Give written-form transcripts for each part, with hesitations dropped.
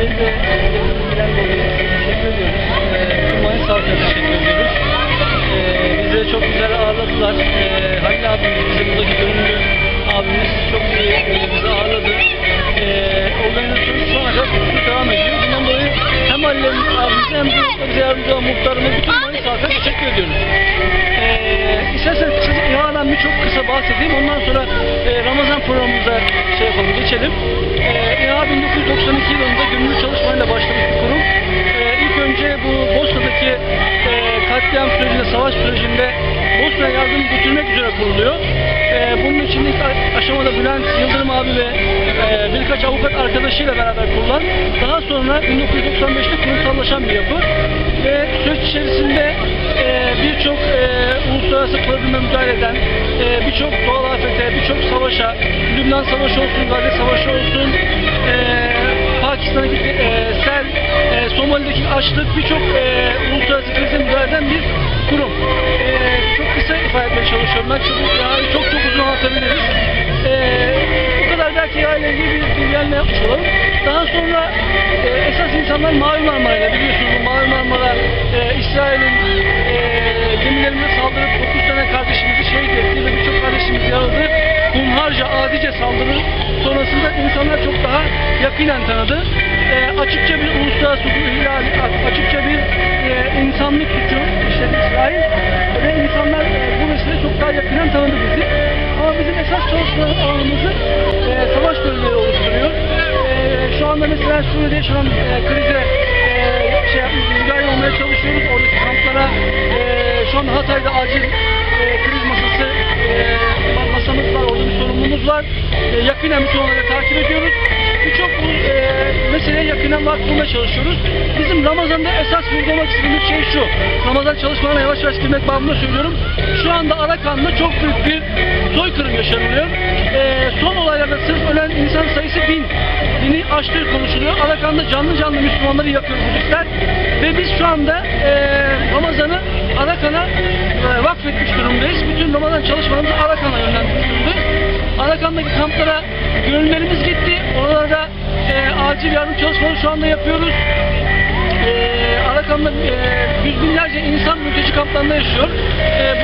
Öncelikle ilgilen dolayı teşekkür ediyoruz. Tüm Manisa halkına teşekkür ediyoruz. Bizi çok güzel ağırladılar. Halil abimiz, bizim buradaki gönüllü abimiz çok iyi bizi ağırladı. Organizasyon şu ana kadar devam ediyor. Bundan dolayı hem Halil abimize hem de bize yardımcı olan muhtarımız, bütün Manisa halkına teşekkür ediyoruz. İsterseniz İHA'dan çok kısa bahsedeyim. Ondan sonra Ramazan programımıza geçelim. İHA 1992 yılında gönüllü çalışmayla başlamış bir kurum. İlk önce bu Bosna'daki katliam sürecinde, savaş sürecinde Bosna'ya yardım götürmek üzere kuruluyor. Bunun için ilk aşamada Bülent Yıldırım abi ve birkaç avukat arkadaşıyla beraber kurulan, daha sonra 1995'te kurumsallaşan bir yapı. Ve süreç içerisinde birçok uluslararası probleme müdahale eden, birçok doğal afete, birçok savaşa, Lübnan Savaşı olsun, Gazze Savaşı olsun, Pakistan'daki sel, Somali'deki açlık, birçok uluslararası krize müdahale eden bir kurum. Çok kısa ifade etmeye çalışıyorum. Ben çok uzun anlatabiliriz. Bu kadar belki aile ilgili bir bilgilenme yapmış olalım. Daha sonra esas insanlar Mavi Marmara'yla, biliyorsunuz bu Mavi Marmara İsrail'in gemilerine saldırıp 9 tane kardeşimizi şehit etti ve birçok kardeşimizi yaraladı. Hunharca, adice saldırı sonrasında insanlar çok daha yakinen tanıdı. Açıkça bir uluslararası hukuk ihlali, açıkça bir insanlık suçu işledi İsrail ve insanlar bu mesele çok daha yakinen tanıdı bizi. Ama bizim esas çalışma alanımızı savaş bölgeleri oluşturuyor. Şu anda mesela Suriye'de yaşanan krize müdahale olmaya çalışıyoruz. Oradaki kamplara şu anda Hatay'da acil kriz masamız var, orada bir sorumluluğumuz var. Yakinen bütün onları takip ediyoruz. Birçok meseleye yakinen vakıf olmaya çalışıyoruz. Bizim Ramazan'da esas vurgulamak istediğimiz şey şu. Ramazan çalışmalarına yavaş yavaş girmek babında söylüyorum. Şu anda Arakan'da çok büyük bir soykırım yaşanılıyor. Son olaylarda sırf ölen insan sayısı 1000. Bini aştığı konuşuluyor. Arakan'da canlı canlı Müslümanları yakıyor Budistler. Ve biz şu anda Ramazan'ı Arakan'a vakfetmiş durumdayız. Bütün Ramazan çalışmalarımızı Arakan'a yönlendirmiş durumdayız. Arakan'daki kamplara gönüllerimiz gitti. Oralarda acil yardım çalışmaları şu anda yapıyoruz. Arakan'da yüz binlerce insan mülteci kamplarında yaşıyor.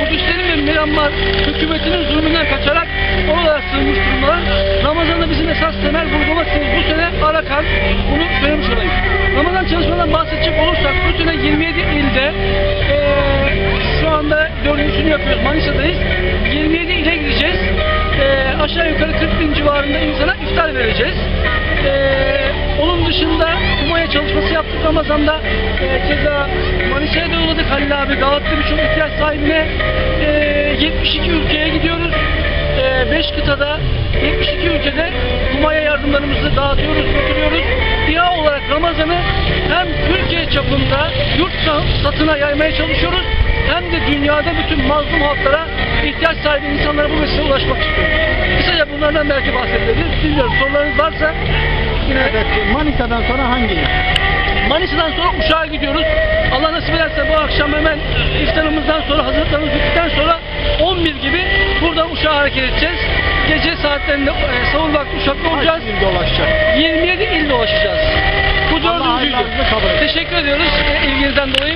Budistlerin ve Myanmar hükümetinin zulmünden kaçarak oralara sığınmış durumdalar. Ramazan'da bizim esas temel vurgulamak istediğimiz bu sene Arakan. Bunu söylemiş olayım. Ramazan çalışmalarından bahsedecek olursak bu sene 27 ilde şu anda 4.'sünü yapıyoruz. Manisa'dayız. 27 ile gideceğiz. Aşağı yukarı 40 bin civarında insana iftar vereceğiz. Onun dışında Umaya çalışması yaptık Ramazan'da. Keza Manisa'ya da yolladık Halil abi. Dağıttı birçok ihtiyaç sahibine. 72 ülkeye gidiyoruz. 5 kıtada 72 ülkede Umaya yardımlarımızı dağıtıyoruz, götürüyoruz. İHA olarak Ramazan'ı hem Türkiye çapında yurt satına yaymaya çalışıyoruz, hem de dünyada bütün mazlum halklara, ihtiyaç sahibi insanlara bu meseleye ulaşmak istiyoruz. Kısaca bunlardan belki bahsedebiliriz. Bilmiyorum, sorularınız varsa yine... Evet, Manisa'dan sonra hangi? Manisa'dan sonra Uşak'a gidiyoruz. Allah nasip ederse bu akşam hemen iftarımızdan sonra, hazırlıklarımız bittikten sonra 11 gibi buradan Uşak'a hareket edeceğiz. Gece saatlerinde savun vakti Uşak'ta olacağız. 27 il dolaşacağız. Bu 4. gün. Teşekkür ediyoruz ilginizden dolayı.